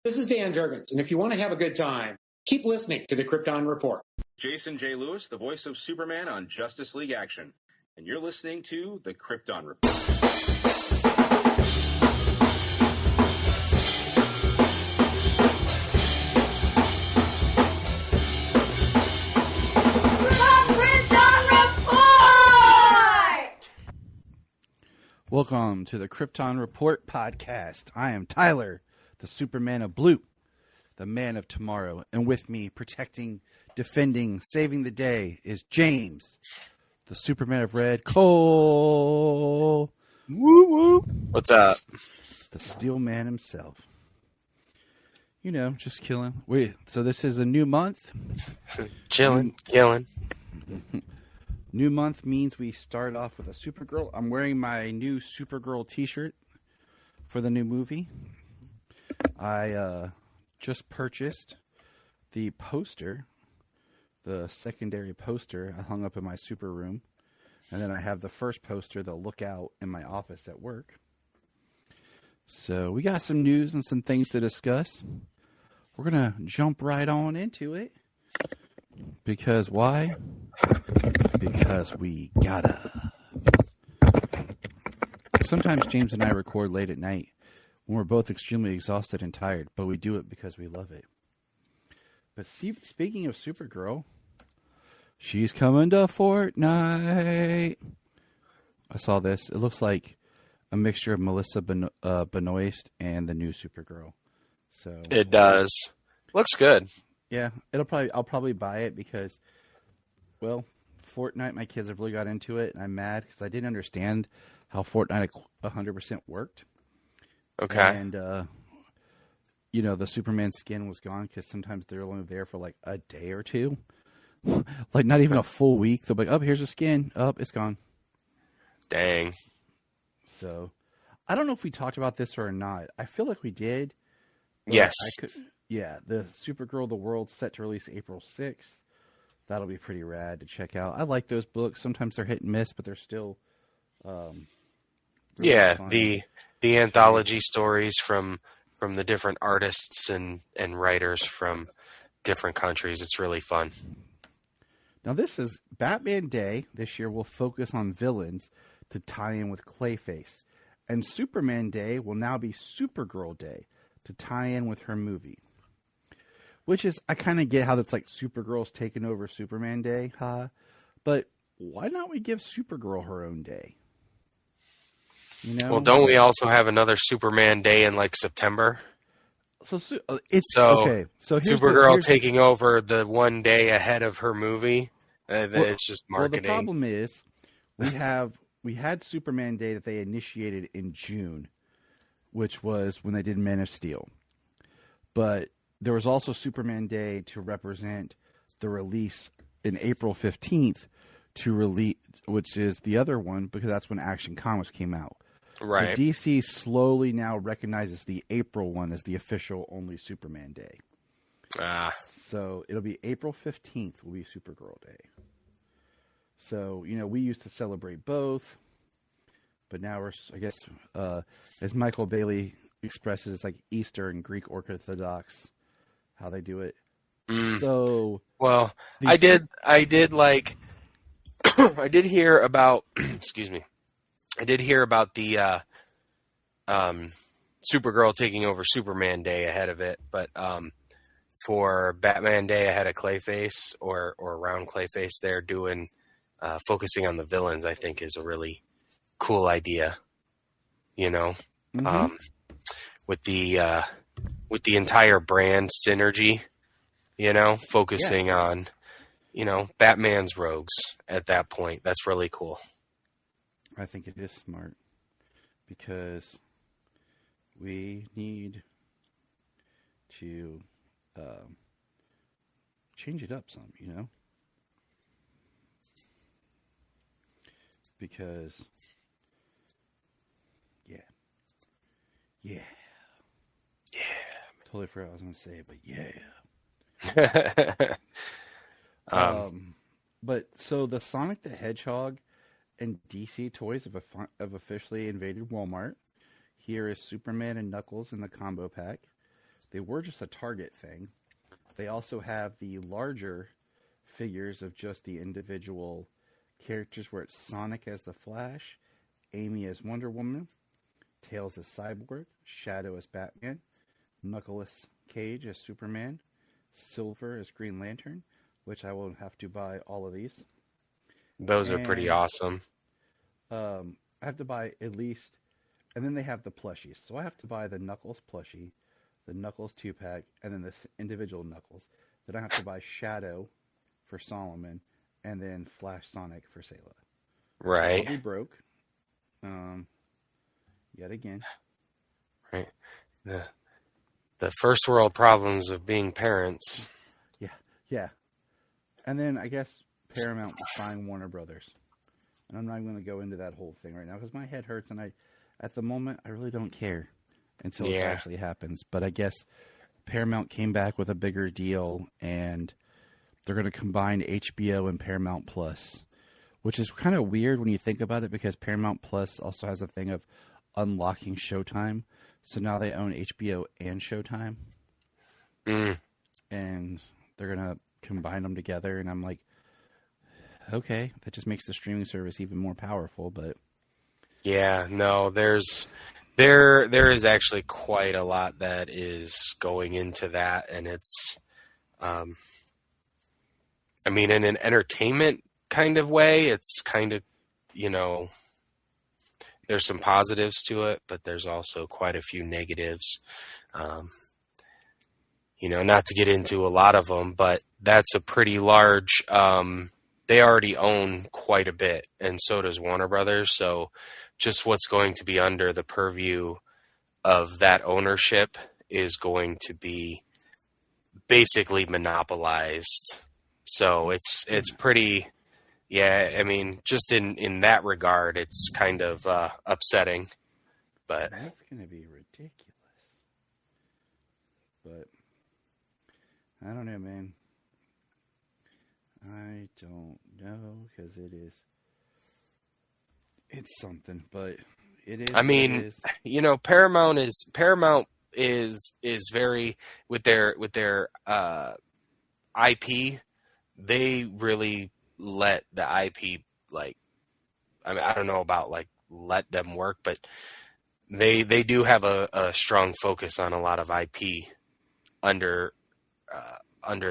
This is Dan Jurgens, and if you want to have a good time, keep listening to the Krypton Report. Jason J. Lewis, the voice of Superman on Justice League Action, and you're listening to the Krypton Report. Welcome to the Krypton Report podcast. I am Tyler, the Superman of Blue, the man of tomorrow. And with me, protecting, defending, saving the day is James, the Superman of Red, Cole. Woo woo. What's up? The Steel Man himself. You know, just killing. So this is a new month. Chilling, killing. New month means we start off with a Supergirl. I'm wearing my new Supergirl t-shirt for the new movie. I just purchased the poster, the secondary poster I hung up in my super room. And then I have the first poster that'll look out in my office at work. So we got some news and some things to discuss. We're going to jump right on into it. Because why? Because we gotta. Sometimes James and I record late at night when we're both extremely exhausted and tired, but we do it because we love it. But speaking of Supergirl, she's coming to Fortnite. I saw this. It looks like a mixture of Melissa Benoist and the new Supergirl. So it does. Looks good. Yeah, I'll probably buy it because, well, Fortnite, my kids have really got into it, and I'm mad because I didn't understand how Fortnite 100% worked. Okay. And, you know, the Superman skin was gone because sometimes they're only there for like a day or two. Like not even a full week. They'll be like, oh, here's the skin. Oh, it's gone. Dang. So, I don't know if we talked about this or not. I feel like we did. Yes. Yeah, the Supergirl, the World, set to release April 6th. That'll be pretty rad to check out. I like those books. Sometimes they're hit and miss, but they're still really fun. the anthology stories from the different artists and writers from different countries. It's really fun. Now, this is Batman Day. This year will focus on villains to tie in with Clayface. And Superman Day will now be Supergirl Day to tie in with her movie. Which is, I kind of get how that's like Supergirl's taking over Superman Day, huh? But why not we give Supergirl her own day? You know? Well, don't we also have another Superman Day in like September? So it's okay. So Supergirl taking over the one day ahead of her movie. It's just marketing. Well, the problem is we had Superman Day that they initiated in June, which was when they did Man of Steel. But there was also Superman Day to represent the release in April 15th to release, which is the other one because that's when Action Comics came out. Right. So DC slowly now recognizes the April one as the official only Superman Day. So it'll be April 15th will be Supergirl Day. So, you know, we used to celebrate both, but now we're, I guess, as Michael Bailey expresses, it's like Easter and Greek Orthodox. How they do it. So, well, I did like, I did hear about, excuse me. I did hear about the, Supergirl taking over Superman Day ahead of it, but, for Batman Day ahead of Clayface or around Clayface, they're doing, focusing on the villains, I think is a really cool idea, you know, with the entire brand synergy, you know, focusing on, you know, Batman's rogues at that point. That's really cool. I think it is smart because we need to change it up some, you know, because yeah. Totally forgot what I was going to say, but yeah. But so the Sonic the Hedgehog and DC toys have officially invaded Walmart. Here is Superman and Knuckles in the combo pack. they were just a Target thing. They also have the larger figures of just the individual characters, where it's Sonic as the Flash, Amy as Wonder Woman, Tails as Cyborg, Shadow as Batman, Knuckles Cage as Superman, Silver as Green Lantern, which I will have to buy all of these. Those are pretty awesome. I have to buy at least, and then they have the plushies. So I have to buy the Knuckles plushie, the Knuckles 2-pack, and then this individual Knuckles. Then I have to buy Shadow for Solomon, and then Flash Sonic for Sayla. Right. So I'll be broke. Yet again. Right. The first world problems of being parents. Yeah. And then I guess Paramount was buying Warner Brothers. And I'm not even going to go into that whole thing right now because my head hurts, and at the moment, I really don't care until it actually happens. But I guess Paramount came back with a bigger deal, and they're going to combine HBO and Paramount Plus, which is kind of weird when you think about it, because Paramount Plus also has a thing of unlocking Showtime. So now they own HBO and Showtime. And they're going to combine them together, and I'm like, okay, that just makes the streaming service even more powerful. But yeah, no, there is actually quite a lot that is going into that, and it's I mean, in an entertainment kind of way, it's kind of, there's some positives to it, but there's also quite a few negatives. Not to get into a lot of them, but that's a pretty large, they already own quite a bit, and so does Warner Brothers. So just what's going to be under the purview of that ownership is going to be basically monopolized. So it's pretty, I mean, just in that regard, it's kind of upsetting. But that's going to be ridiculous. But I don't know, man. I don't know, because it's something, but it is. I mean, Paramount is very with their IP. They really let the IP, like, I mean, I don't know about like let them work, but they do have a strong focus on a lot of IP under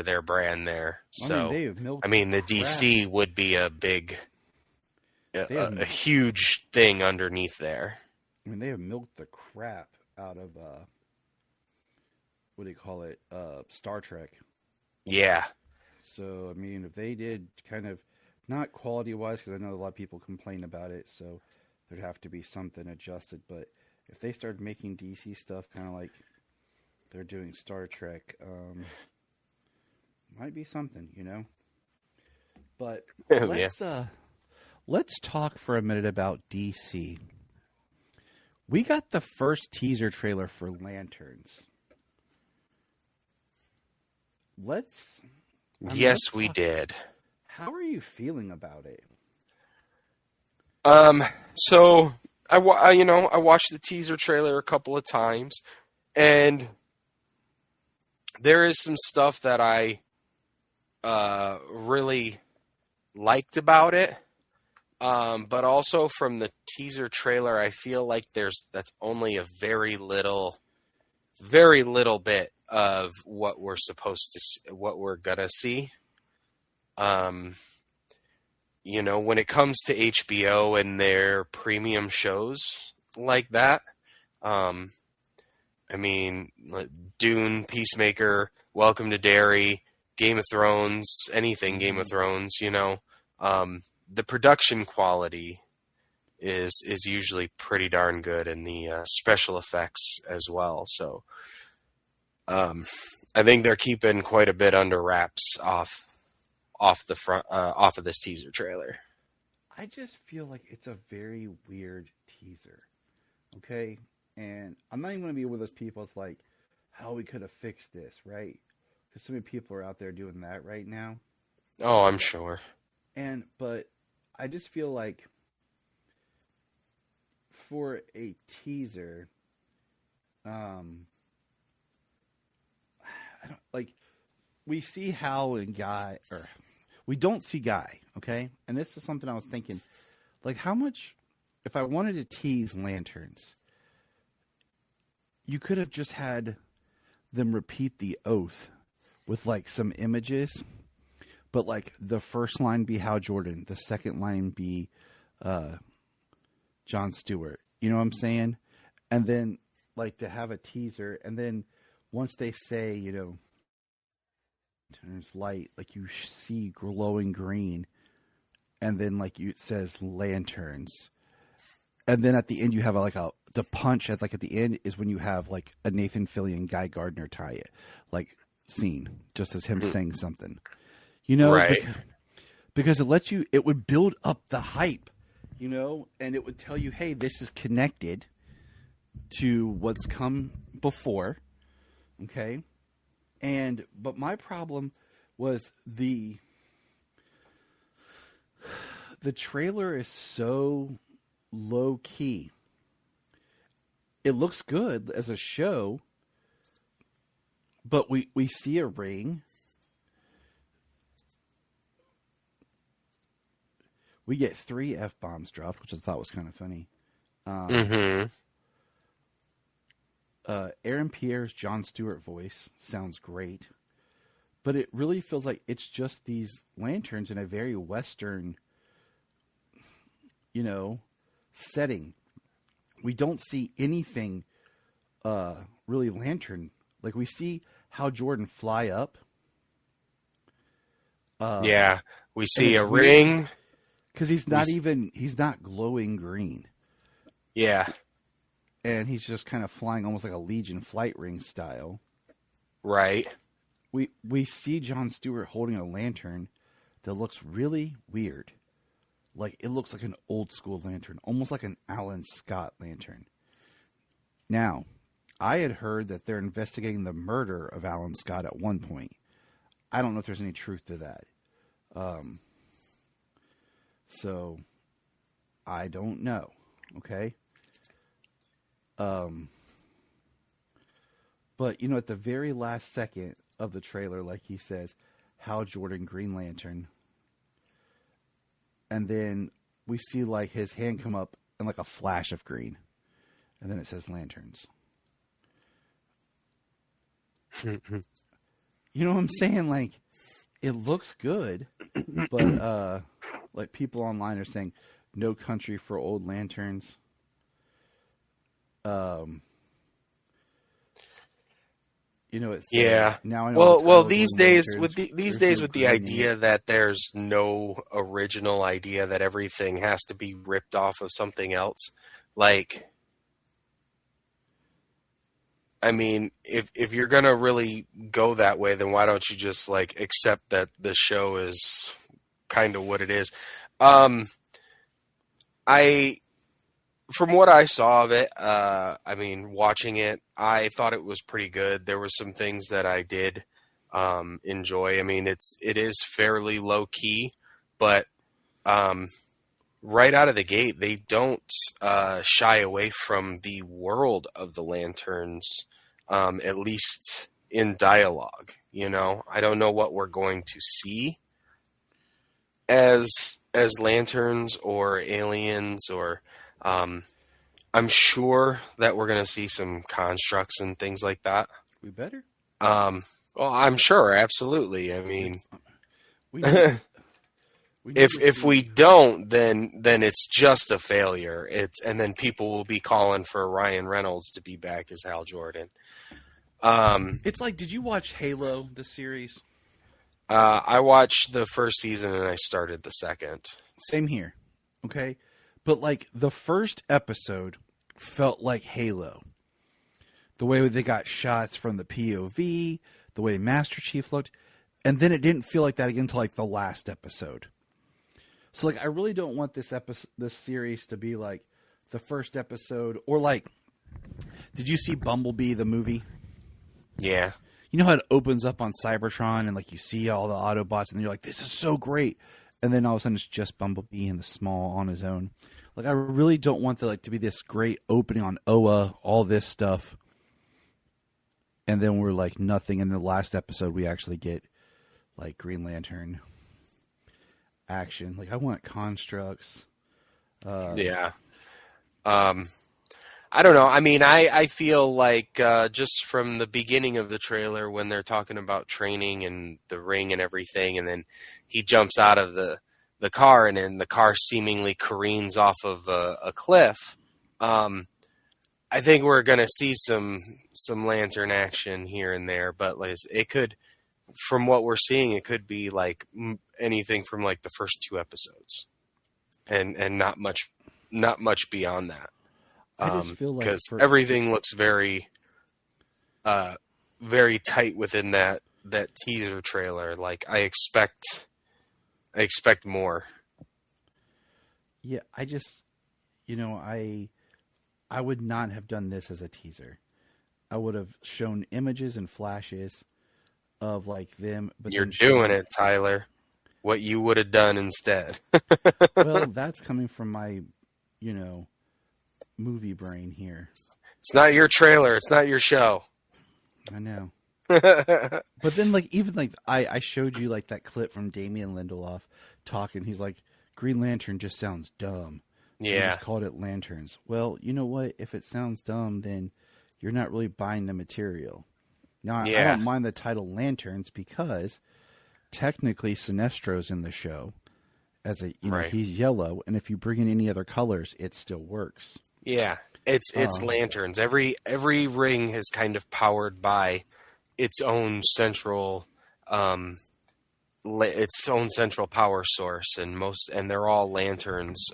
their brand there. So I mean the DC would be a big, a huge thing underneath there. I mean, they have milked the crap out of what do you call it? Star Trek. Yeah. So I mean, if they did kind of, not quality wise, because I know a lot of people complain about it, so there'd have to be something adjusted. But if they started making DC stuff kind of like they're doing Star Trek, might be something, But let's talk for a minute about DC. We got the first teaser trailer for Lanterns. Yes, we did. How are you feeling about it? So I watched the teaser trailer a couple of times, and there is some stuff that I really liked about it. But also from the teaser trailer, I feel like that's only a very little bit of what we're supposed to see, what we're gonna see. When it comes to HBO and their premium shows like that, I mean, Dune, Peacemaker, Welcome to Derry, Game of Thrones, anything Game of Thrones, the production quality is usually pretty darn good, and the special effects as well. So I think they're keeping quite a bit under wraps off the front off of this teaser trailer. I just feel like it's a very weird teaser. Okay? And I'm not even going to be one of those people that's like, how we could have fixed this, right? Because so many people are out there doing that right now. Oh, I'm sure. But I just feel like for a teaser, like we see Hal and Guy, or we don't see Guy, okay? And this is something I was thinking, like how much, if I wanted to tease lanterns, you could have just had them repeat the oath with like some images, but like the first line be Hal Jordan, the second line be Jon Stewart. You know what I'm saying? And then like to have a teaser, and then once they say, you know, turns light, like you see glowing green, and then like it says lanterns, and then at the end you have the punch as like at the end is when you have like a Nathan Fillion, Guy Gardner tie it like scene, just as him saying something, you know, right? Because it would build up the hype, you know, and it would tell you, hey, this is connected to what's come before, okay. But my problem was the trailer is so low key. It looks good as a show, but we see a ring. We get 3 F-bombs dropped, which I thought was kind of funny. Aaron Pierre's Jon Stewart voice sounds great, but it really feels like it's just these lanterns in a very Western, you know, setting. We don't see anything really lantern. Like we see Hal Jordan fly up. Yeah, we see a ring. Because he's not glowing green. Yeah. And he's just kind of flying almost like a Legion flight ring style. Right. We see Jon Stewart holding a lantern that looks really weird. Like it looks like an old school lantern, almost like an Alan Scott lantern. Now, I had heard that they're investigating the murder of Alan Scott at one point. I don't know if there's any truth to that. So I don't know. Okay. But, you know, at the very last second of the trailer, like he says, Hal Jordan, Green Lantern. And then we see, like, his hand come up and, like, a flash of green. And then it says lanterns. You know what I'm saying? Like, it looks good. But, like, people online are saying, no country for old lanterns. You know, it's Now I know. Well, these days with the idea that there's no original idea, that everything has to be ripped off of something else. Like, I mean, if you're gonna really go that way, then why don't you just like accept that the show is kind of what it is? From what I saw of it, I mean, watching it, I thought it was pretty good. There were some things that I did enjoy. I mean, it is fairly low key, but right out of the gate, they don't shy away from the world of the lanterns, at least in dialogue. You know, I don't know what we're going to see as lanterns or aliens or. I'm sure that we're going to see some constructs and things like that. We better. Well, I'm sure, absolutely. I mean, if we don't, then it's just a failure. And then people will be calling for Ryan Reynolds to be back as Hal Jordan. It's like, did you watch Halo, the series? I watched the first season and I started the second. Same here. Okay. But, like, the first episode felt like Halo. The way they got shots from the POV, the way Master Chief looked. And then it didn't feel like that again until, like, the last episode. So, like, I really don't want this series to be, like, the first episode. Or, like, did you see Bumblebee, the movie? Yeah. You know how it opens up on Cybertron and, like, you see all the Autobots and you're like, this is so great. And then all of a sudden it's just Bumblebee in the small on his own. Like, I really don't want to be this great opening on Oa, all this stuff. And then we're like nothing. In the last episode, we actually get like Green Lantern action. Like I want constructs. Yeah. I don't know. I mean, I feel like just from the beginning of the trailer when they're talking about training and the ring and everything, and then he jumps out of the car and then the car seemingly careens off of a cliff. I think we're going to see some lantern action here and there, but like, it could, from what we're seeing, it could be like anything from like the first 2 episodes and not much beyond that. I just feel like because everything looks very, very tight within that teaser trailer. Like I expect more. Yeah, I just, I would not have done this as a teaser. I would have shown images and flashes of like them. But you're doing it, Tyler. What you would have done instead. Well, that's coming from my, movie brain here. It's not your trailer. It's not your show. I know. But then, like, even like I showed you like that clip from Damian Lindelof talking. He's like, Green Lantern just sounds dumb. So we just called it Lanterns. Well, you know what? If it sounds dumb, then you're not really buying the material. Now, I don't mind the title Lanterns because technically Sinestro's in the show as a he's yellow, and if you bring in any other colors, it still works. Yeah, it's lanterns. Every ring is kind of powered by its own central power source, and they're all lanterns.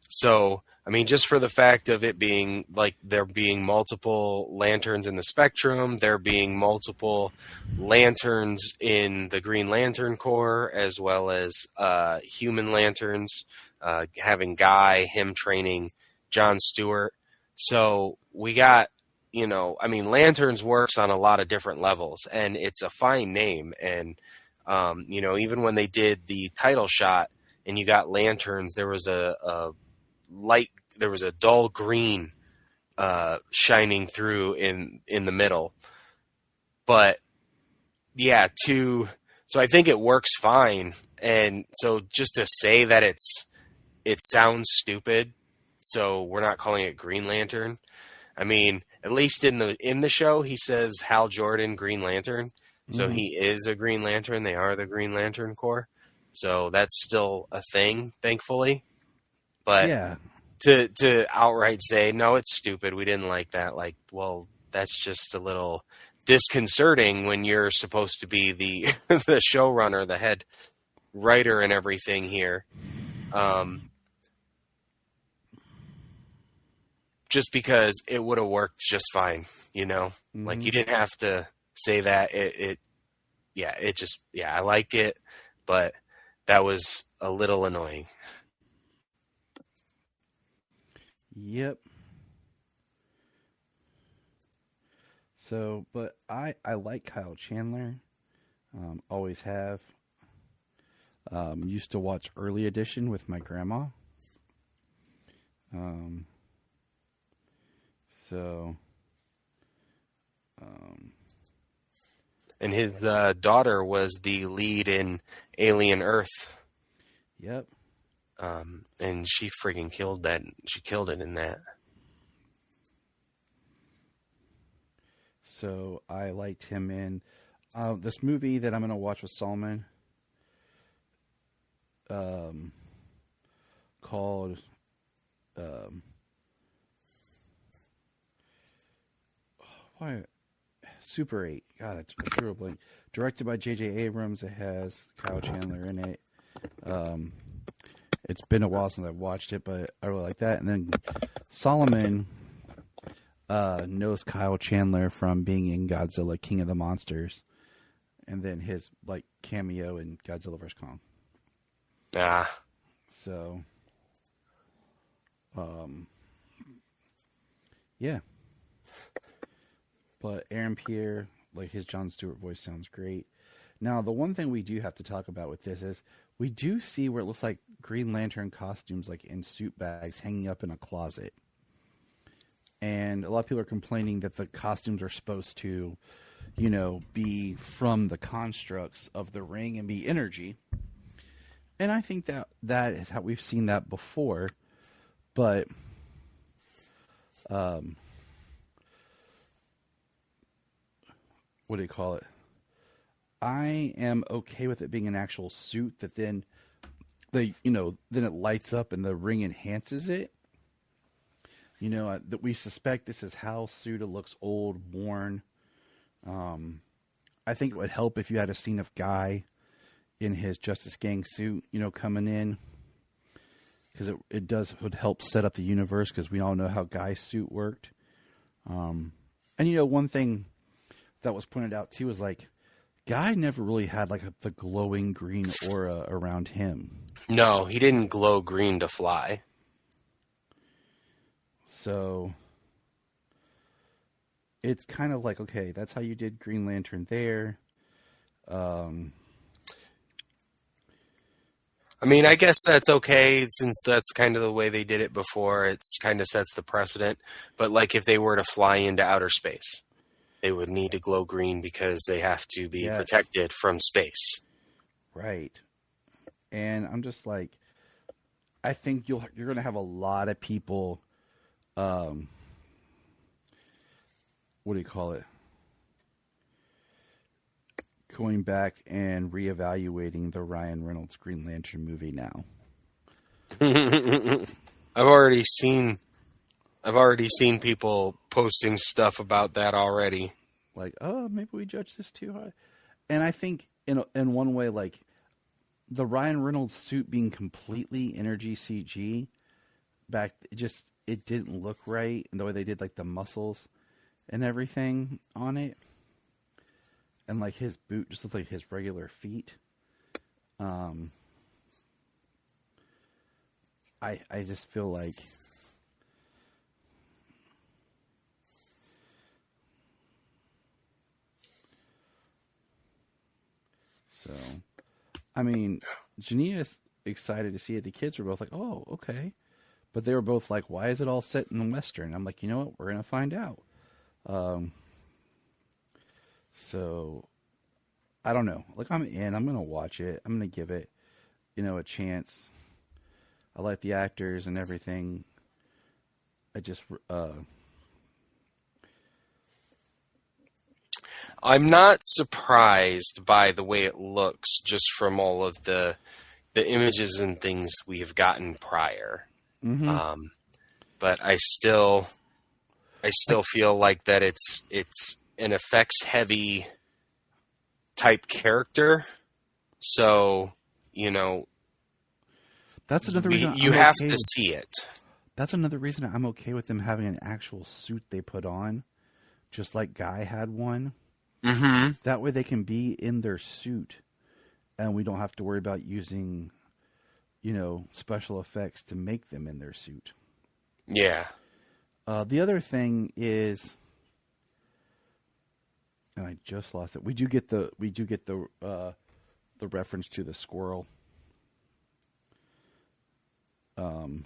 So I mean, just for the fact of it being like there being multiple lanterns in the spectrum, there being multiple lanterns in the Green Lantern Corps, as well as human lanterns, having Guy, him training John Stewart. So we got, I mean, Lanterns works on a lot of different levels, and it's a fine name. And, even when they did the title shot and you got lanterns, there was a dull green shining through in the middle. But yeah, so I think it works fine. And so just to say that it sounds stupid, so we're not calling it Green Lantern. I mean, at least in the show, he says Hal Jordan, Green Lantern. So he is a Green Lantern. They are the Green Lantern Corps. So that's still a thing, thankfully. But yeah. To outright say, no, it's stupid, we didn't like that, like, well, that's just a little disconcerting when you're supposed to be the the showrunner, the head writer and everything here. Just because it would have worked just fine, Like, you didn't have to say that. I liked it, but that was a little annoying. Yep. So, but I like Kyle Chandler. Always have. Used to watch Early Edition with my grandma. And his daughter was the lead in Alien Earth. Yep. And she freaking killed that. She killed it in that. So I liked him in this movie that I'm going to watch with Solomon. Called Super 8. God, that's real blank. Directed by J.J. Abrams. It has Kyle Chandler in it. It's been a while since I've watched it, but I really like that. And then Solomon knows Kyle Chandler from being in Godzilla King of the Monsters, and then his like cameo in Godzilla vs. Kong. So, yeah. But Aaron Pierre, like his Jon Stewart voice sounds great. Now, the one thing we do have to talk about with this is we do see where it looks like Green Lantern costumes like in suit bags hanging up in a closet. And a lot of people are complaining that the costumes are supposed to, be from the constructs of the ring and be energy. And I think that is how we've seen that before. But what do you call it? I am okay with it being an actual suit that then then it lights up and the ring enhances it. That we suspect this is how Suda looks old, worn. I think it would help if you had a scene of Guy in his Justice Gang suit, coming in. Because would help set up the universe, because we all know how Guy's suit worked. And one thing that was pointed out too is like, Guy never really had like the glowing green aura around him. No, he didn't glow green to fly. So it's kind of like, okay, that's how you did Green Lantern there. I guess that's okay, since that's kind of the way they did it before. It's kind of sets the precedent. But like if they were to fly into outer space, they would need to glow green because they have to be protected from space. Right. And I'm just like, I think you're going to have a lot of people, what do you call it? Going back and reevaluating the Ryan Reynolds Green Lantern movie now. I've already seen people posting stuff about that already. Like, oh, maybe we judge this too high. And I think in one way, like the Ryan Reynolds suit being completely energy CG it didn't look right. And the way they did like the muscles and everything on it. And like his boot just looked like his regular feet. I just feel like Jania's excited to see it. The kids were both like, oh, okay. But they were both like, why is it all set in the Western? I'm like, you know what? We're going to find out. So, I don't know. Like, I'm in. I'm going to watch it. I'm going to give it, a chance. I like the actors and everything. I'm not surprised by the way it looks, just from all of the images and things we have gotten prior. Mm-hmm. But I still feel like that it's an effects heavy type character. So, that's another reason you have to see it. That's another reason I'm okay with them having an actual suit they put on, just like Guy had one. Mm-hmm. That way they can be in their suit, and we don't have to worry about using, special effects to make them in their suit. Yeah. The other thing is, and I just lost it. We do get the reference to the squirrel. The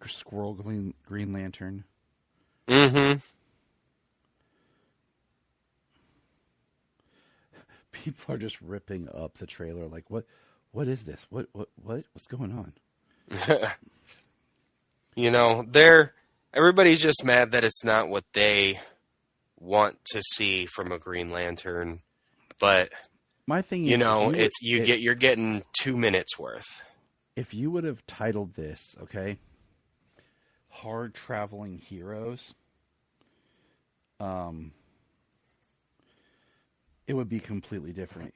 squirrel Green Lantern. Mm-hmm. People are just ripping up the trailer. Like, what is this? What's going on? Everybody's just mad that it's not what they want to see from a Green Lantern. But my thing is, you're getting 2 minutes worth. If you would have titled this, okay, Hard Traveling Heroes, it would be completely different.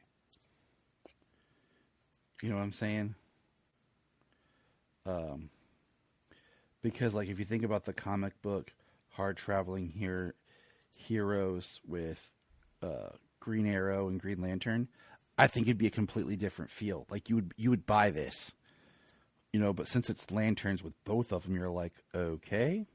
You know what I'm saying? Because, like, if you think about the comic book, Hard Traveling Heroes with Green Arrow and Green Lantern, I think it'd be a completely different feel. Like, you would buy this. But since it's lanterns with both of them, you're like, okay.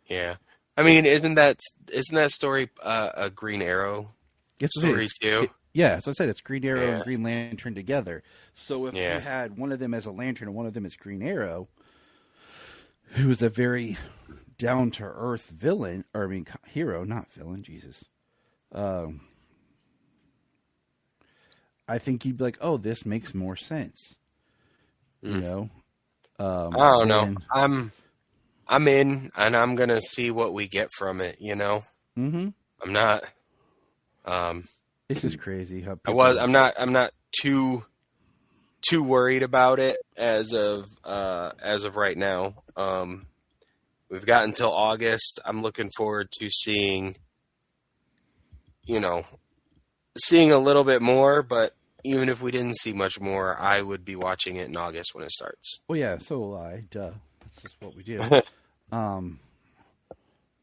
Yeah. I mean, isn't that story a Green Arrow story too? Yeah, so I said it's Green Arrow Yeah. and Green Lantern together. So if Yeah. you had one of them as a Lantern and one of them as Green Arrow, who is a very down-to-earth villain, or I mean hero, not villain, Jesus. I think you'd be like, oh, this makes more sense. You know? I don't know. then- I'm in, and I'm gonna see what we get from it. You know, Mhm. I'm not. It's just crazy how I'm not too worried about it as of right now. We've got until August. I'm looking forward to seeing a little bit more, but even if we didn't see much more, I would be watching it in August when it starts. Well, yeah, so will I. Duh. That's just what we do.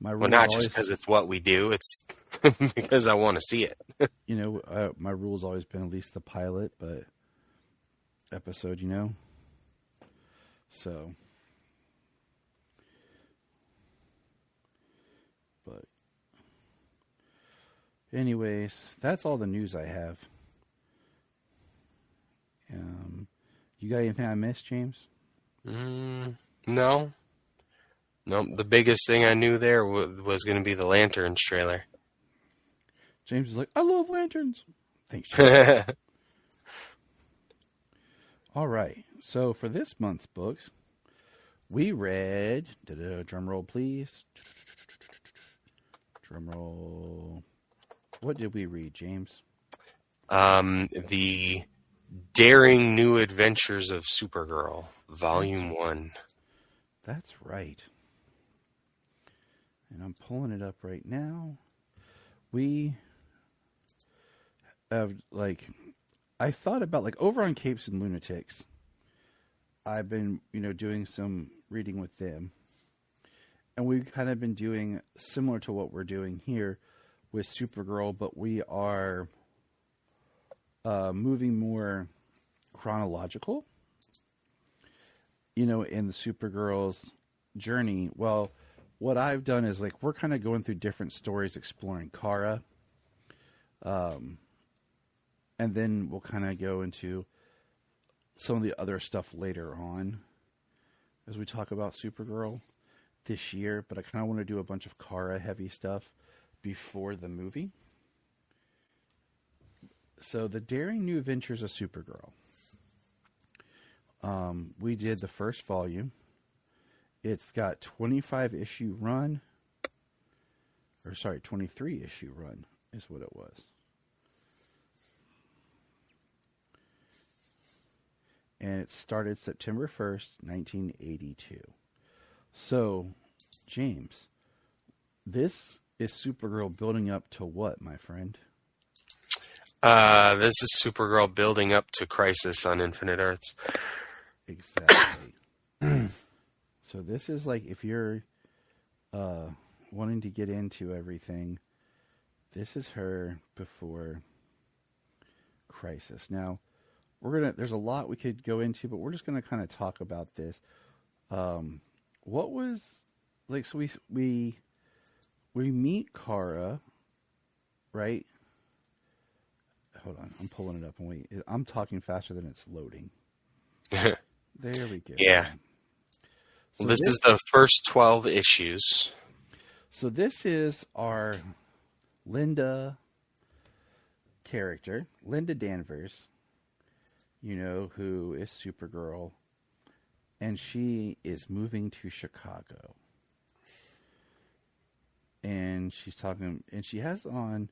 My Well, not just because it's what we do, it's because I want to see it. My rule's always been at least the pilot, but episode, So, but anyways, that's all the news I have. You got anything I missed, James? No. The biggest thing I knew there was going to be the Lanterns trailer. James is like, I love lanterns. Thanks, James. All right. So for this month's books, we read, drum roll please. Drum roll. What did we read, James? The Daring New Adventures of Supergirl, Volume 1. That's right. And I'm pulling it up right now. We have, I thought about, over on Capes and Lunatics, I've been, doing some reading with them. And we've kind of been doing similar to what we're doing here with Supergirl, but we are moving more chronological, in the Supergirl's journey. Well, what I've done is we're kind of going through different stories exploring Kara. And then we'll kind of go into some of the other stuff later on as we talk about Supergirl this year. But I kind of want to do a bunch of Kara heavy stuff before the movie. So the Daring New Adventures of Supergirl. We did the first volume. It's got 23 issue run is what it was. And it started September 1st, 1982. So, James, this is Supergirl building up to what, my friend? This is Supergirl building up to Crisis on Infinite Earths. Exactly. So this is if you're wanting to get into everything, this is her before Crisis. Now, there's a lot we could go into, but we're just gonna kind of talk about this. What was so we meet Kara, right? Hold on, I'm pulling it up and I'm talking faster than it's loading. There we go. Yeah. So this is the first 12 issues. So this is our Linda character, Linda Danvers, who is Supergirl, and she is moving to Chicago. And she's talking, and she has on,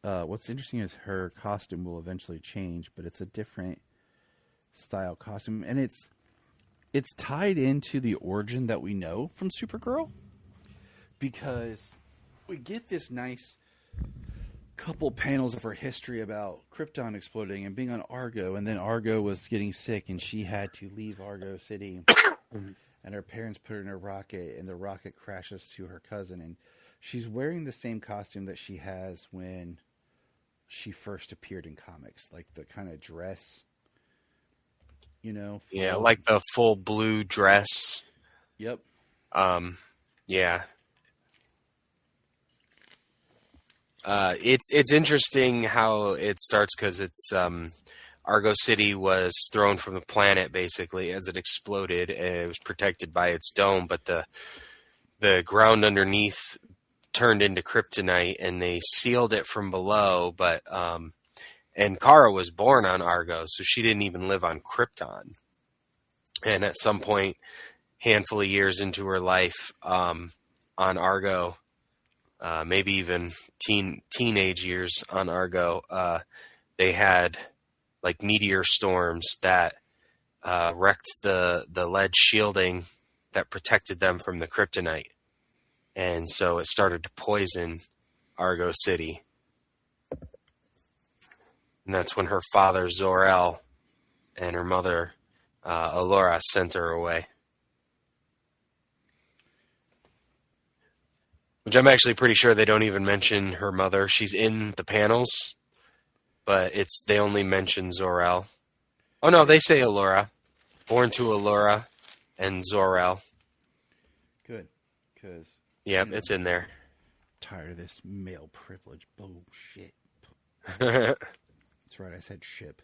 what's interesting is her costume will eventually change, but it's a different style costume, and it's tied into the origin that we know from Supergirl, because we get this nice couple panels of her history about Krypton exploding and being on Argo, and then Argo was getting sick and she had to leave Argo City, and her parents put her in a rocket, and the rocket crashes to her cousin, and she's wearing the same costume that she has when she first appeared in comics, the kind of dress, Yeah, like the full blue dress. Yep. Yeah. It's interesting how it starts because it's Argo City was thrown from the planet basically as it exploded, and it was protected by its dome, but the ground underneath turned into kryptonite, and they sealed it from below. But and Kara was born on Argo, so she didn't even live on Krypton. And at some point, handful of years into her life on Argo, maybe even teenage years on Argo, they had like meteor storms that wrecked the lead shielding that protected them from the kryptonite. And so it started to poison Argo City. And that's when her father, Zor-El, and her mother, Allura, sent her away. Which I'm actually pretty sure they don't even mention her mother. She's in the panels, but they only mention Zor-El. Oh no, they say Allura. Born to Allura and Zor-El. Good, because... Yep, it's in there. Tired of this male privilege bullshit. That's right, I said ship.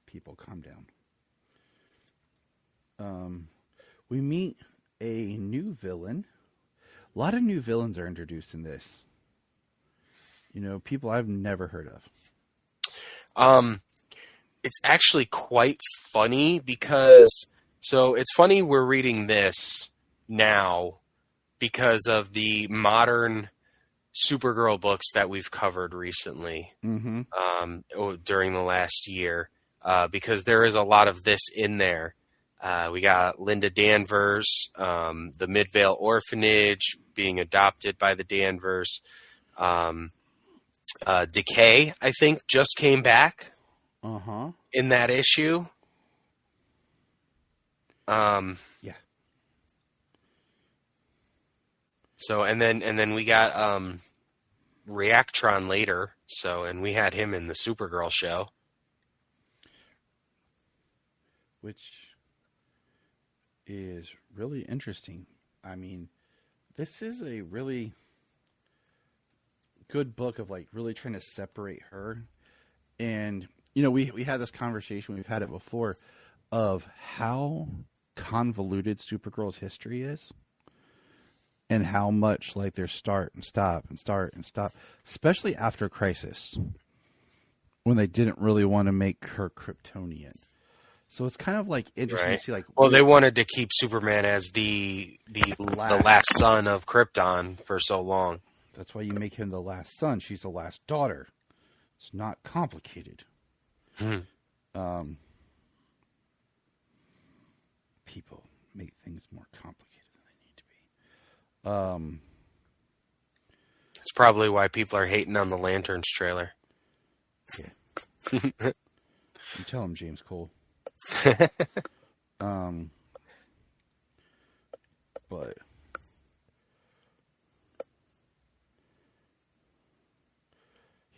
People, calm down. We meet a new villain. A lot of new villains are introduced in this. You know, people I've never heard of. It's actually quite funny because... So, it's funny we're reading this now because of the modern Supergirl books that we've covered recently during the last year, because there is a lot of this in there. We got Linda Danvers, the Midvale Orphanage being adopted by the Danvers. Decay, I think, just came back in that issue. Yeah. So and then we got Reactron later. So and we had him in the Supergirl show, which is really interesting. I mean, this is a really good book of like really trying to separate her. And you know, we had this conversation, we've had it before, of how convoluted Supergirl's history is. And how much like there's start and stop and start and stop, especially after Crisis, when they didn't really want to make her Kryptonian. So it's kind of like interesting to see like. Well, they wanted to keep Superman as the last son of Krypton for so long. That's why you make him the last son. She's the last daughter. It's not complicated. People make things more complicated. It's probably why people are hating on the Lanterns trailer. Yeah. You tell him, James Cole. But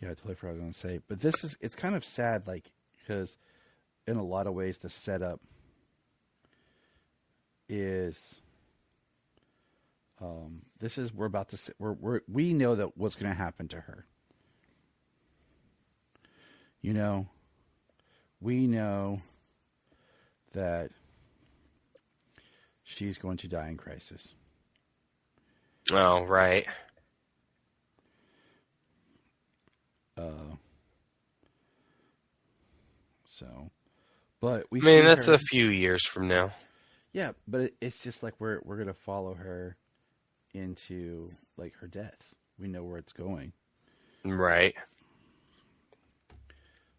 yeah, I totally forgot what I was going to say. But it's kind of sad, like, because in a lot of ways the setup is... we're about to we know that what's going to happen to her. You know, we know that she's going to die in Crisis. Oh, right. But we. I mean, that's a few years from now. Yeah, but it's just like we're going to follow her into like her death. We know where it's going. Right.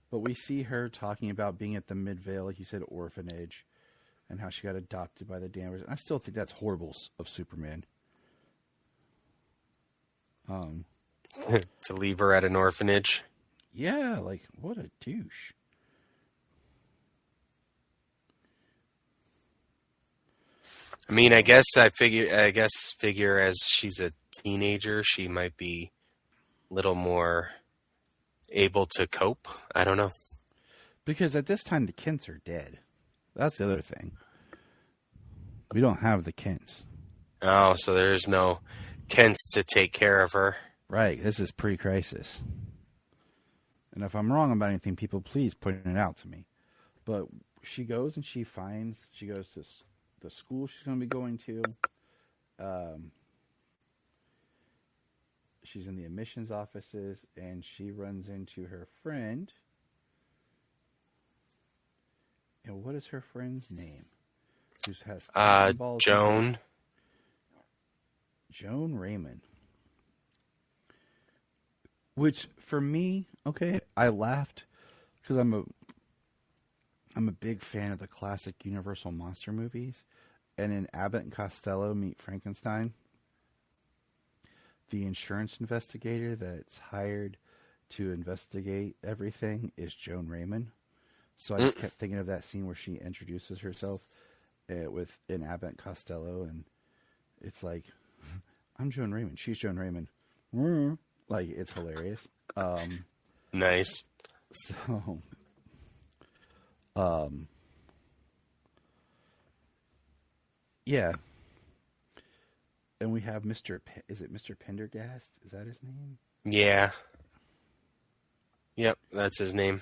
But we see her talking about being at the Midvale, like you said, orphanage, and how she got adopted by the Danvers. And I still think that's horrible of Superman. To leave her at an orphanage. Yeah, like what a douche. I mean, I guess figure as she's a teenager, she might be a little more able to cope. I don't know. Because at this time, the Kents are dead. That's the other thing. We don't have the Kents. Oh, so there's no Kents to take care of her. Right. This is pre-crisis. And if I'm wrong about anything, people please point it out to me. But she goes and she goes to the school she's going to be going to. She's in the admissions offices, and she runs into her friend. And what is her friend's name? Who has Joan. Joan Raymond. Which, for me, okay, I laughed because I'm a big fan of the classic Universal monster movies. And in Abbott and Costello Meet Frankenstein, the insurance investigator that's hired to investigate everything is Joan Raymond. So I just kept thinking of that scene where she introduces herself in Abbott and Costello, and it's like, I'm Joan Raymond. She's Joan Raymond. Like, it's hilarious. Nice. So, yeah. And we have is it Mr. Pendergast? Is that his name? Yeah. Yep, that's his name.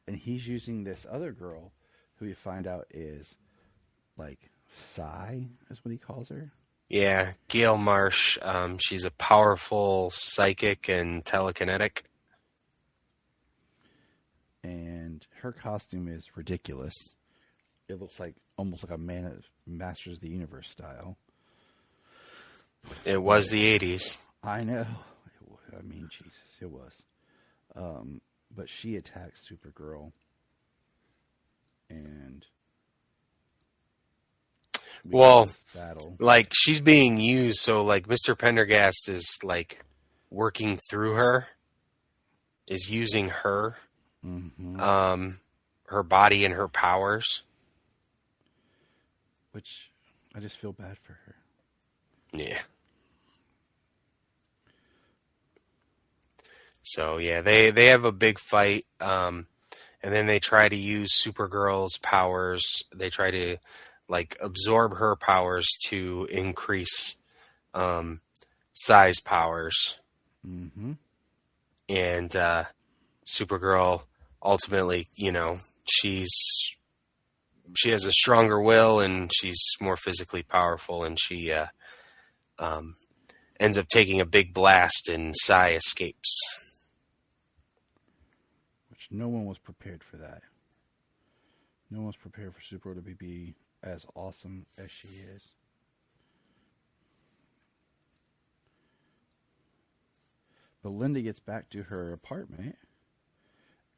And he's using this other girl who we find out is, like, Psy, is what he calls her. Yeah, Gail Marsh. She's a powerful psychic and telekinetic. And her costume is ridiculous. It looks like almost like a man of Masters of the Universe style. It was the 80s. I know. I mean, Jesus, it was. But she attacks Supergirl. And well, battle. Like, she's being used, so, like, Mr. Pendergast is, like, working through her, is using her, her body and her powers. Which, I just feel bad for her. Yeah. So, yeah, they have a big fight, and then they try to use Supergirl's powers. They try to, like, absorb her powers to increase Psy's powers. Mm-hmm. And Supergirl, ultimately, she has a stronger will, and she's more physically powerful, and she ends up taking a big blast, and Psy escapes. Which no one was prepared for that. No one was prepared for Supergirl to be as awesome as she is. But Linda gets back to her apartment,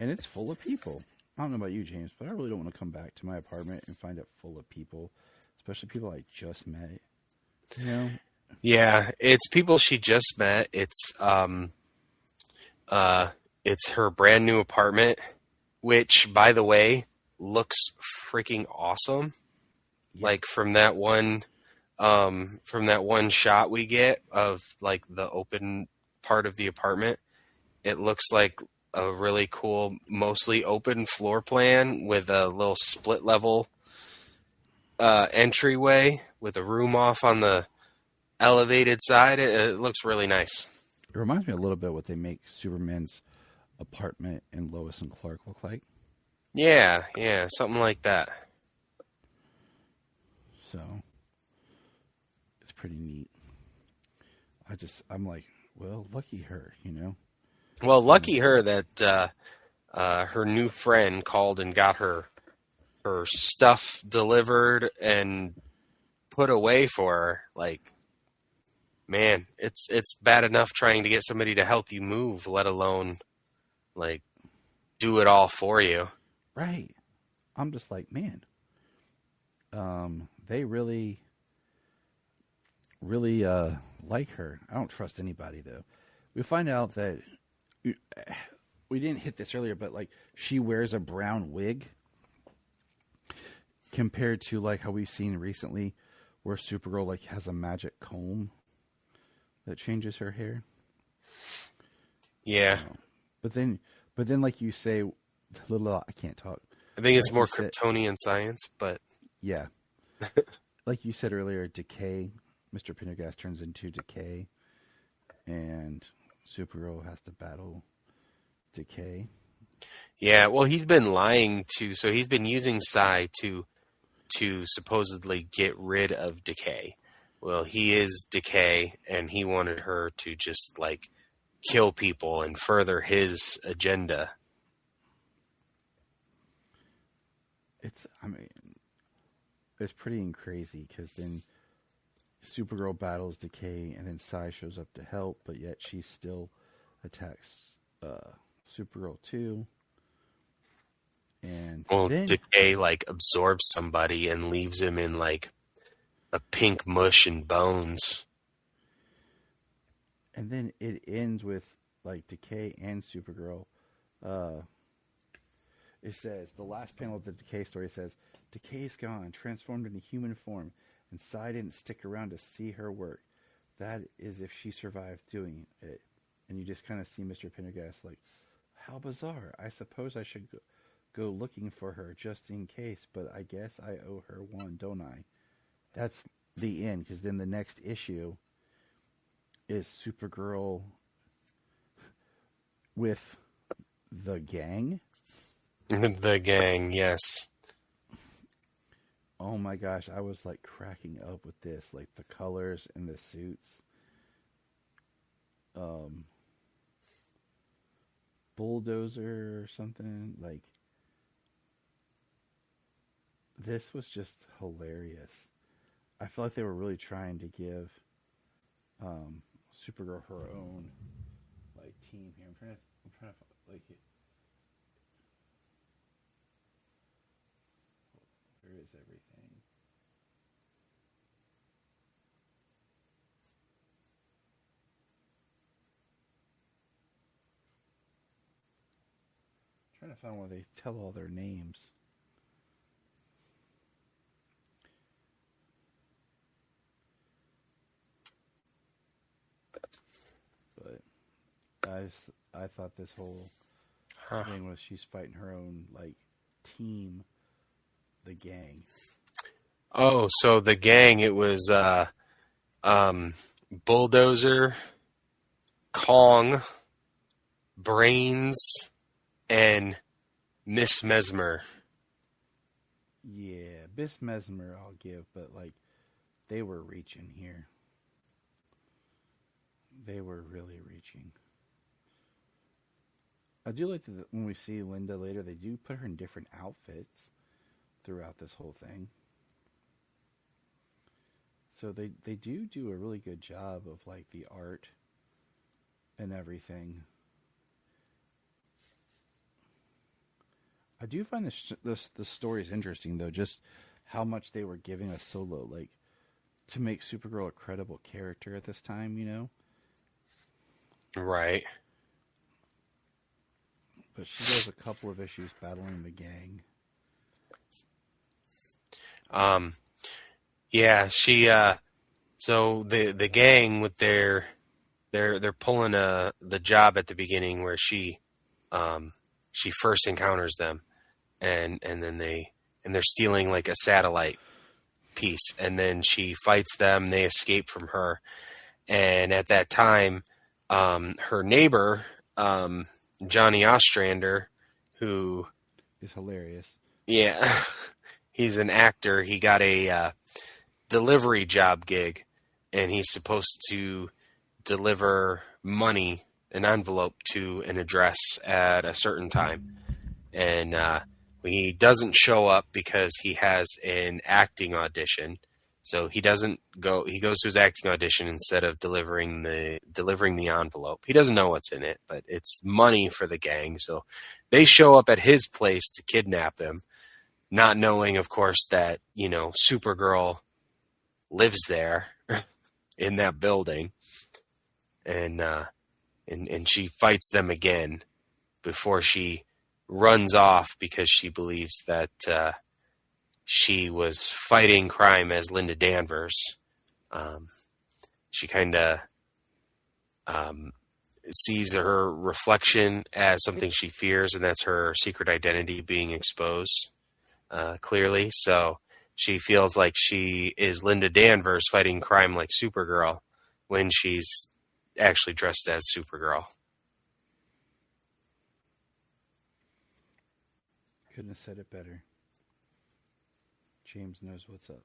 and it's full of people. I don't know about you, James, but I really don't want to come back to my apartment and find it full of people, especially people I just met. You know? Yeah, it's people she just met. It's her brand new apartment, which, by the way, looks freaking awesome. Yeah. Like, from that one shot we get of, like, the open part of the apartment, it looks like a really cool, mostly open floor plan with a little split level entryway with a room off on the elevated side. It looks really nice. It reminds me a little bit of what they make Superman's apartment in Lois and Clark look like. Yeah, something like that. So, it's pretty neat. I'm like, well, lucky her, Well, lucky her that her new friend called and got her stuff delivered and put away for her. Like, man, it's bad enough trying to get somebody to help you move, let alone, like, do it all for you. Right. I'm just like, man, they really, really like her. I don't trust anybody, though. We find out that we didn't hit this earlier, but, like, she wears a brown wig compared to, like, how we've seen recently where Supergirl, like, has a magic comb that changes her hair. Yeah. But then, like you say, I can't talk. I think it's more Kryptonian science, but yeah. Like you said earlier, decay. Mr. Pendergast turns into decay. and Supergirl has to battle Decay. Yeah, well, he's been lying so he's been using Psi to supposedly get rid of Decay. Well, he is Decay, and he wanted her to just, like, kill people and further his agenda. It's pretty crazy, because then Supergirl battles Decay, and then Psi shows up to help, but yet she still attacks Supergirl too. And then Decay, like, absorbs somebody and leaves him in, like, a pink mush and bones. And then it ends with, like, Decay and Supergirl. It says, the last panel of the Decay story says, Decay's gone, transformed into human form, and Psi didn't stick around to see her work. That is if she survived doing it. And you just kind of see Mr. Pendergast like, how bizarre. I suppose I should go looking for her just in case, but I guess I owe her one, don't I? That's the end, because then the next issue is Supergirl with the gang. The gang, yes. Oh my gosh, I was like cracking up with this, like the colors and the suits. Bulldozer or something, like this was just hilarious. I feel like they were really trying to give Supergirl her own like team here. I'm trying to like where is everything? I'm trying to find where they tell all their names. But I thought this whole thing was she's fighting her own like team, the gang. Oh, so the gang, it was Bulldozer, Kong, Brains, and Miss Mesmer. Yeah, Miss Mesmer I'll give, but like they were reaching here. They were really reaching. I do like that when we see Linda later, they do put her in different outfits throughout this whole thing. So they do a really good job of like the art and everything. I do find the stories interesting though, just how much they were giving us Solo, like to make Supergirl a credible character at this time, you know? Right. But she does a couple of issues battling the gang. Yeah, she so the gang with they're pulling the job at the beginning where she first encounters them and then they're stealing like a satellite piece, and then she fights them, they escape from her, and at that time her neighbor Johnny Ostrander, who is hilarious. Yeah. He's an actor. He got a delivery job gig, and he's supposed to deliver money, an envelope, to an address at a certain time. And he doesn't show up because he has an acting audition. So he doesn't go. He goes to his acting audition instead of delivering the envelope. He doesn't know what's in it, but it's money for the gang. So they show up at his place to kidnap him, not knowing, of course, that Supergirl lives there in that building, and she fights them again before she runs off because she believes that she was fighting crime as Linda Danvers. She kind of sees her reflection as something she fears, and that's her secret identity being exposed clearly. So she feels like she is Linda Danvers fighting crime like Supergirl when she's actually dressed as Supergirl. Couldn't have said it better. James knows what's up.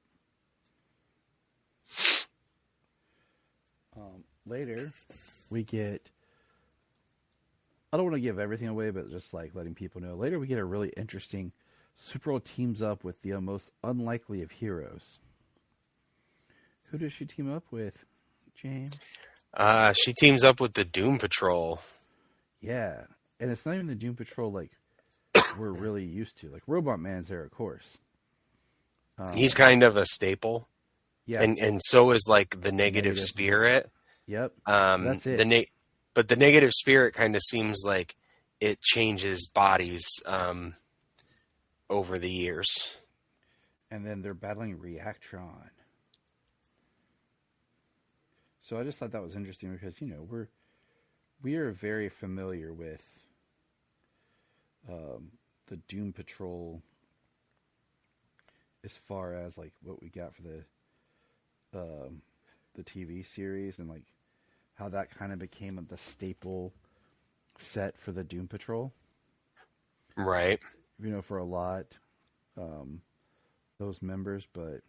Later, we get... I don't want to give everything away, but just like letting people know. Later, we get a really interesting... Supergirl teams up with the most unlikely of heroes. Who does she team up with, James? She teams up with the Doom Patrol. Yeah, and it's not even the Doom Patrol like we're really used to. Like Robot Man's there, of course. He's kind of a staple. Yeah, and so is like the Negative Spirit. Yep, that's it. But the Negative Spirit kind of seems like it changes bodies over the years. And then they're battling Reactron. So I just thought that was interesting because, you know, we are very familiar with the Doom Patrol as far as like what we got for the TV series and like how that kind of became the staple set for the Doom Patrol. Right. You know, for a lot, those members, but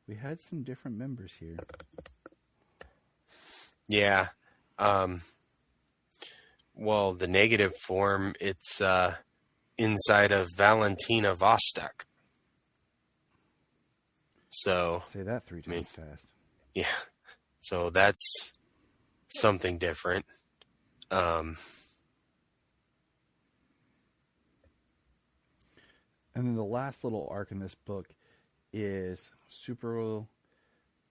we had some different members here. Yeah. Well, the negative form, it's inside of Valentina Vostok. So say that 3 times fast. Yeah. So that's something different. And then the last little arc in this book is Supergirl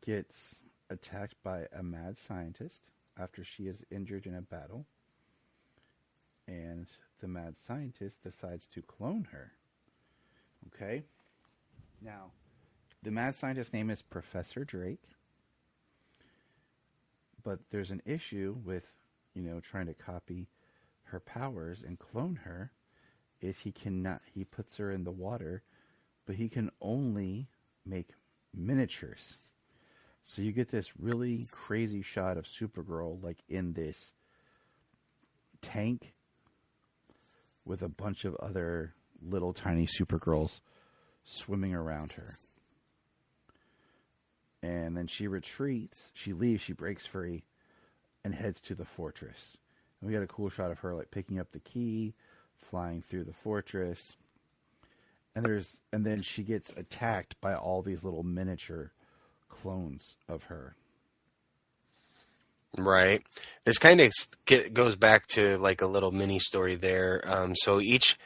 gets attacked by a mad scientist after she is injured in a battle. And the mad scientist decides to clone her. Okay? Now, the mad scientist's name is Professor Drake. But there's an issue with, you know, trying to copy her powers and clone her. Is he puts her in the water, but he can only make miniatures. So you get this really crazy shot of Supergirl like in this tank with a bunch of other little tiny Supergirls swimming around her. And then she retreats, she leaves, she breaks free and heads to the fortress. And we got a cool shot of her like picking up the key, flying through the fortress, and then she gets attacked by all these little miniature clones of her. Right. This kind of goes back to like a little mini story there. So it's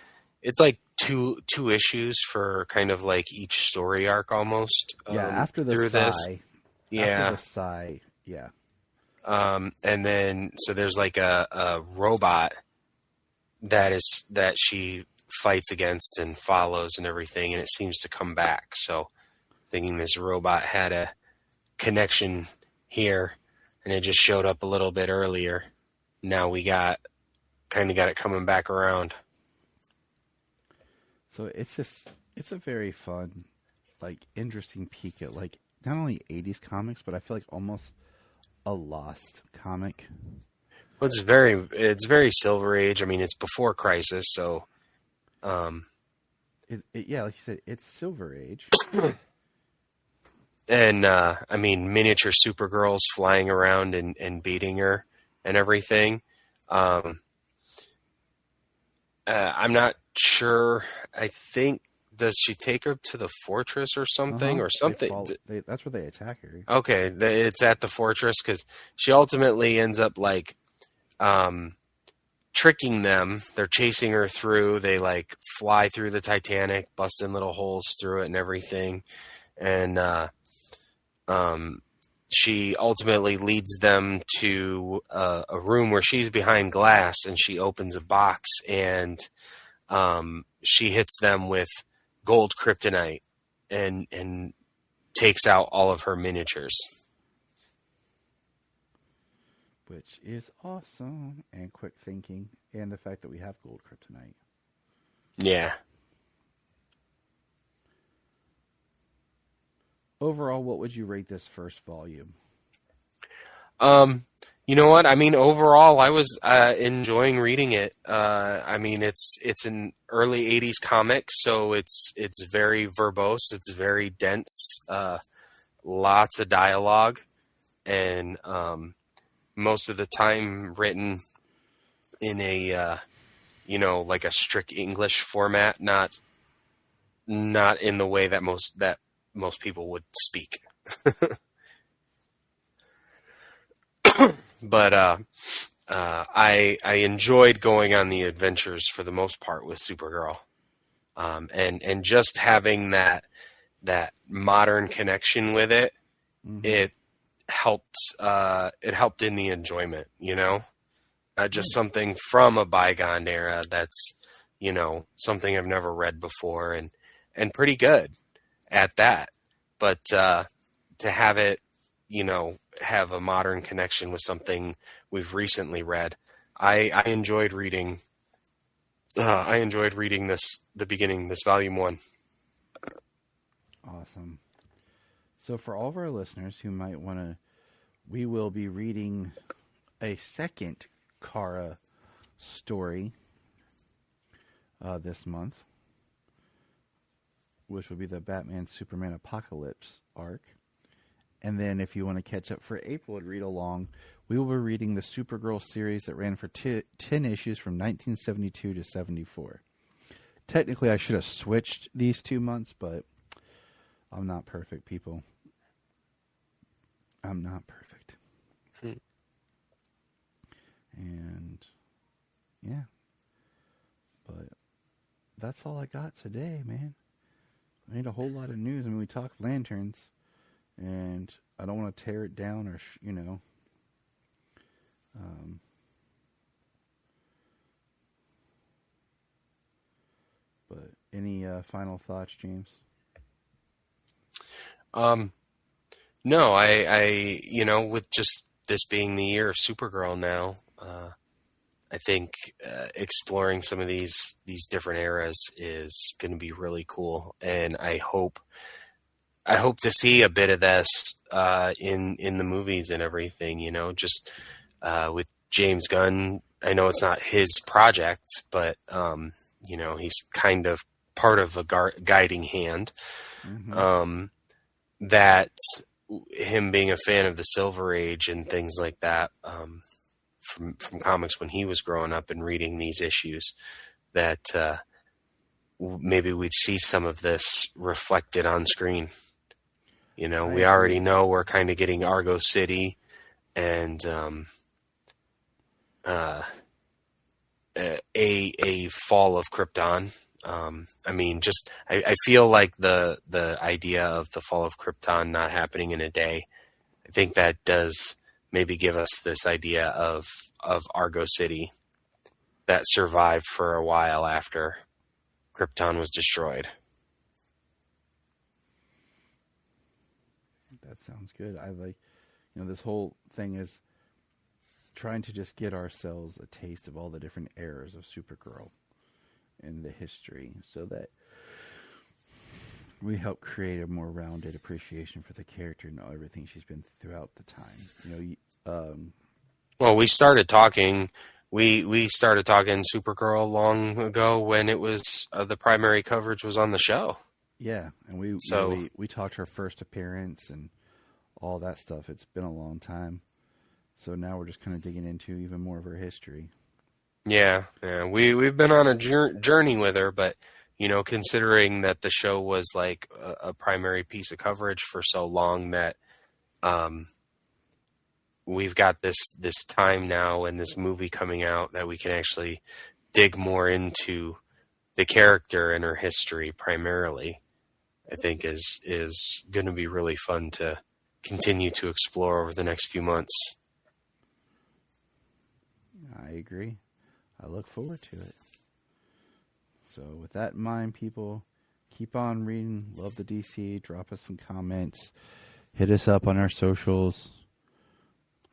like two issues for kind of like each story arc almost. After the through sigh. This. Yeah. After the sigh. Yeah. And then so there's like a robot that she fights against and follows and everything, and it seems to come back. So thinking this robot had a connection here and it just showed up a little bit earlier. Now we got it coming back around. So it's a very fun, like interesting peek at like not only 80s comics, but I feel like almost a lost comic. Well, it's very Silver Age. I mean, it's before Crisis, so. Yeah, like you said, it's Silver Age. And, I mean, miniature Supergirls flying around and beating her and everything. I'm not sure. I think, does she take her to the fortress or something? Or something? That's where they attack her. Okay, it's at the fortress because she ultimately ends up, like, tricking them. They're chasing her through. They like fly through the Titanic, busting little holes through it and everything. And she ultimately leads them to a room where she's behind glass, and she opens a box, and she hits them with gold kryptonite and takes out all of her miniatures. Which is awesome, and quick thinking, and the fact that we have gold kryptonite. Yeah. Overall, what would you rate this first volume? You know what? I mean, overall, I was enjoying reading it. I mean, it's an early '80s comic, so it's very verbose. It's very dense. Lots of dialogue, and most of the time written in a like a strict English format, not in the way that most people would speak. But I enjoyed going on the adventures for the most part with Supergirl, and just having that modern connection with it. Mm-hmm. It helped in the enjoyment, just something from a bygone era that's something I've never read before, and pretty good at that. But to have it have a modern connection with something we've recently read. I enjoyed reading the beginning, this volume 1. Awesome. So for all of our listeners who might want to, we will be reading a second Kara story this month, which will be the Batman Superman Apocalypse arc. And then if you want to catch up for April and read along, we will be reading the Supergirl series that ran for 10 issues from 1972 to 74. Technically, I should have switched these 2 months, but I'm not perfect, people. I'm not perfect. And, yeah. But that's all I got today, man. I ain't a whole lot of news. I mean, we talked lanterns. And I don't want to tear it down or, but any final thoughts, James? No, I with just this being the year of Supergirl now, I think exploring some of these different eras is going to be really cool. And I hope to see a bit of this in the movies and everything, just with James Gunn. I know it's not his project, but, he's kind of part of a guiding hand. Mm-hmm. That him being a fan of the Silver Age and things like that, from comics when he was growing up and reading these issues, that maybe we'd see some of this reflected on screen. We already know we're kind of getting Argo City and a fall of Krypton. I mean, just I feel like the idea of the fall of Krypton not happening in a day, I think that does maybe give us this idea of Argo City that survived for a while after Krypton was destroyed. That sounds good. I like, this whole thing is trying to just get ourselves a taste of all the different eras of Supergirl in the history so that we help create a more rounded appreciation for the character and everything she's been throughout the time. Well, we started talking Supergirl long ago when it was the primary coverage was on the show. Yeah, and we talked her first appearance and all that stuff. It's been a long time. So now we're just kind of digging into even more of her history. Yeah. We've been on a journey with her, but, considering that the show was like a primary piece of coverage for so long that we've got this time now and this movie coming out that we can actually dig more into the character and her history primarily, I think is going to be really fun to continue to explore over the next few months. I agree. I look forward to it. So with that in mind, people, keep on reading. Love the DC. Drop us some comments. Hit us up on our socials.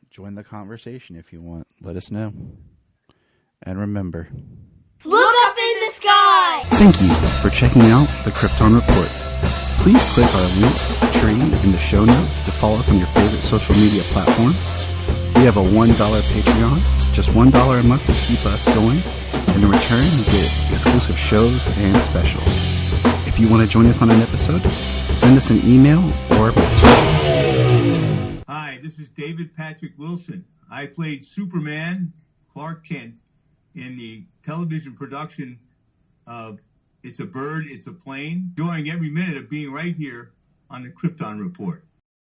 Join the conversation if you want. Let us know. And remember, look up in the sky! Thank you for checking out the Krypton Report. Please click our link tree in the show notes to follow us on your favorite social media platform. We have a $1 Patreon, just $1 a month to keep us going, and in return you get exclusive shows and specials. If you want to join us on an episode, send us an email or a message. Hi, this is David Patrick Wilson. I played Superman, Clark Kent, in the television production of It's a Bird, It's a Plane, enjoying every minute of being right here on the Krypton Report.